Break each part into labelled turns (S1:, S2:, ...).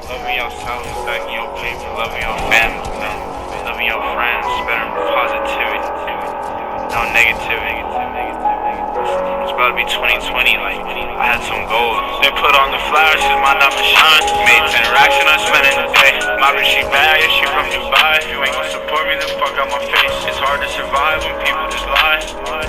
S1: Loving yourself, stacking your paper, loving your family, loving your friends, spreading positivity, no negativity. It's about to be 2020, like, I had some goals. They put on the flowers, cause my number shine. Made 10 racks and I'm spending the day. My bitch, she bad, yeah, she from Dubai. If you ain't gon' support me, then fuck out my face. It's hard to survive when people just lie.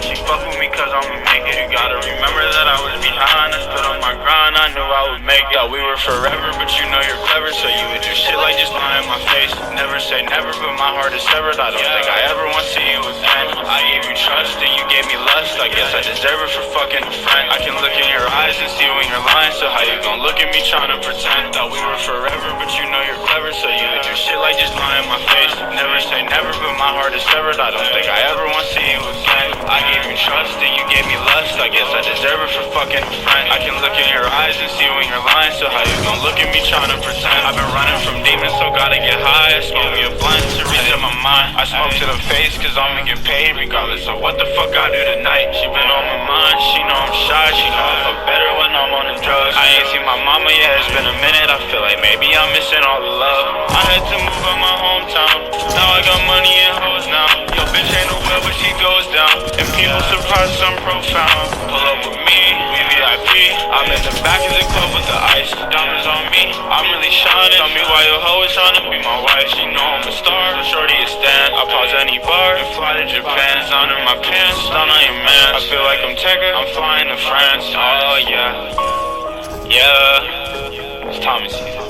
S1: She fuck with me cause I'ma make it. You gotta remember that I was behind. I stood on my grind, I knew I would make it. Yeah, we were forever, but you know you're clever, so you would do shit like just lie in my face. Never say never, but my heart is severed. I don't think I ever want to see you again. I gave you trust and you gave me lust. I guess I deserve it for fucking a friend. I can look in your eyes and see when you're lying. So how you gon' look at me trying to pretend? Thought we were forever, but you know you're clever, so you would do shit like just lie in my face. Never say never, but my heart is severed. I don't think I ever want to see you again. I gave you trust and you gave me lust. I guess I deserve it for fucking a friend. I can look in your eyes and see when you're lying. So how you gon' look at me trying to pretend? I've been running from demons, so gotta get high. I smoke me a blunt to reset my mind. I smoke to the face cause I'ma get paid regardless of what the fuck I do tonight. She been on my mind, she know I'm shy. She know I feel better when I'm on the drugs. I ain't seen my mama yet, it's been a minute. I feel like maybe I'm missing all the love. I had to move out my hometown. Now I got money and hoes now. Yo bitch ain't no well, but she goes down. And people surprised I'm profound. Pull up with me, we VIP. I'm in the back of the club with the ice. Diamonds on me, I'm really shining. Tell me why your hoe is trying to be my wife. She know I'm a star, so shorty is stand. I pause any bar and fly to Japan. Down in my pants, down on your man. I feel like I'm Tekka, I'm flying to France. Oh yeah, yeah. It's Tommy season.